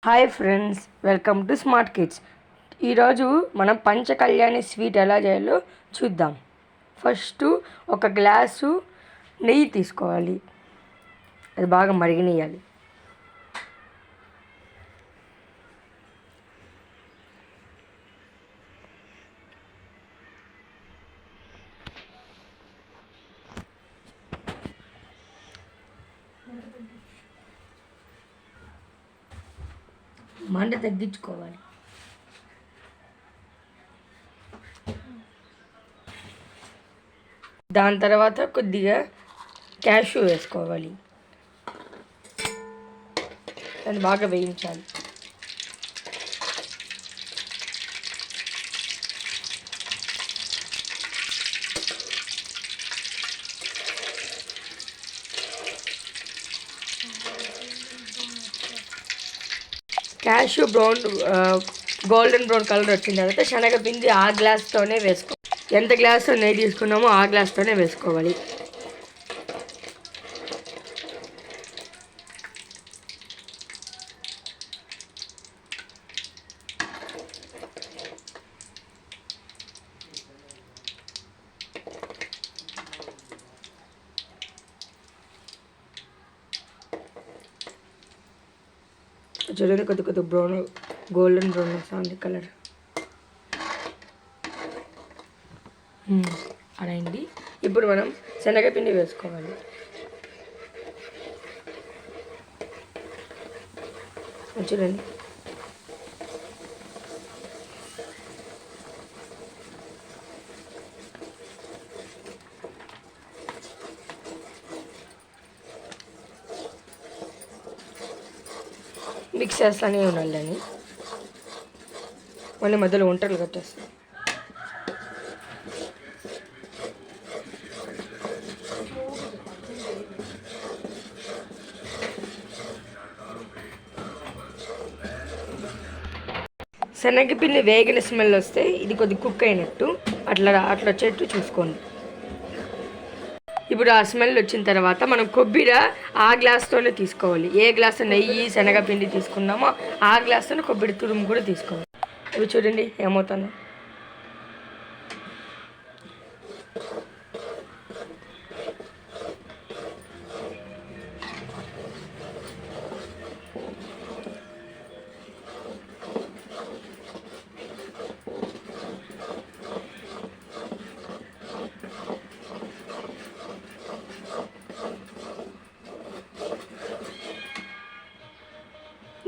Hi friends, welcome to smart kids. ఈరోజు మనం పంచకళ్యాణి sweet ఎలా చేయాలో చూద్దాం. ఫస్ట్ ఒక గ్లాసు నెయ్యి తీసుకోవాలి. అది బాగా మరిగనియాలి. మంట తగ్గించుకోవాలి. దాని తర్వాత కొద్దిగా క్యాష్యూ వేసుకోవాలి. దాన్ని బాగా వేయించాలి. క్యాష్యూ గోల్డెన్ బ్రౌన్ కలర్ వచ్చిన తర్వాత శనగపిండి ఆ గ్లాస్తోనే వేసుకోవాలి. ఎంత గ్లాసు నెయ్యి తీసుకున్నామో ఆ గ్లాస్తోనే వేసుకోవాలి. చూడండి, కొద్ది బ్రౌన్ గోల్డెన్ బ్రౌన్ వస్తుంది కలర్. అదండి. ఇప్పుడు మనం శనగపిండి వేసుకోవాలి. చూడండి, మిక్స్ చేస్తానే ఉండాలని మళ్ళీ మధ్యలో వంటలు కట్టేస్తాం. శనగపిండి వేగిన స్మెల్ వస్తే ఇది కొద్ది కుక్ అయినట్టు, అట్లా వచ్చేట్టు చూసుకోండి. ఇప్పుడు ఆ స్మెల్ వచ్చిన తర్వాత మనం కొబ్బరి ఆ గ్లాస్తోనే తీసుకోవాలి. ఏ గ్లాసు నెయ్యి శనగపిండి తీసుకున్నామో ఆ గ్లాస్తోనే కొబ్బరి తురుము కూడా తీసుకోవాలి. ఇవి చూడండి ఏమవుతుందో.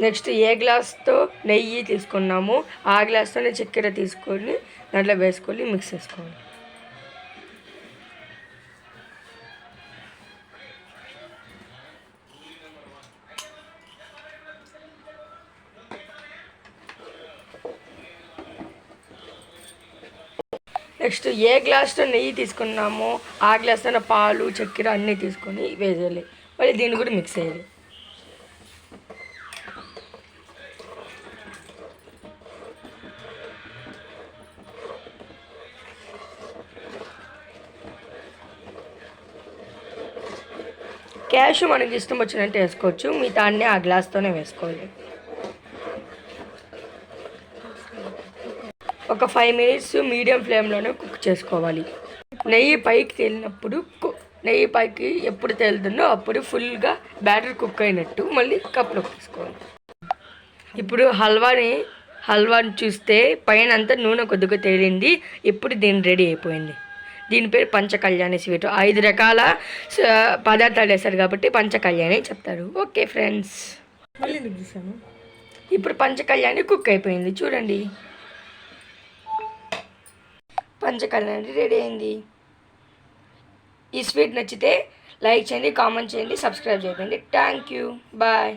నెక్స్ట్ ఏ గ్లాస్తో నెయ్యి తీసుకున్నామో ఆ గ్లాస్తోనే చక్కెర తీసుకొని దాంట్లో వేసుకొని మిక్స్ చేసుకోవాలి. నెక్స్ట్ ఏ గ్లాస్తో నెయ్యి తీసుకున్నామో ఆ గ్లాస్తోనే పాలు చక్కెర అన్నీ తీసుకొని వేసేయాలి. మళ్ళీ దీన్ని కూడా మిక్స్ చేయాలి. క్యాష్ మనకి ఇష్టం వచ్చినట్టు వేసుకోవచ్చు. మిగతా అన్నీ ఆ గ్లాస్తోనే వేసుకోవాలి. ఒక 5 మినిట్స్ మీడియం ఫ్లేమ్లోనే కుక్ చేసుకోవాలి. నెయ్యి పైకి ఎప్పుడు తేలుతుందో అప్పుడు ఫుల్గా బ్యాటర్ కుక్ అయినట్టు మళ్ళీ కప్లోకి తీసుకోవాలి. ఇప్పుడు హల్వాని చూస్తే పైన అంతా నూనె కొద్దిగా తేలింది. ఇప్పుడు దీన్ని రెడీ అయిపోయింది. దీని పేరు పంచకళ్యాణి స్వీట్. 5 రకాల పదార్థాలు వేస్తారు కాబట్టి పంచకళ్యాణి చెప్తారు. ఓకే ఫ్రెండ్స్, ఇప్పుడు పంచకళ్యాణి కుక్ అయిపోయింది. చూడండి, పంచకళ్యాణి రెడీ అయింది. ఈ స్వీట్ నచ్చితే లైక్ చేయండి, కామెంట్ చేయండి, సబ్స్క్రైబ్ చేయండి. Thank you, bye.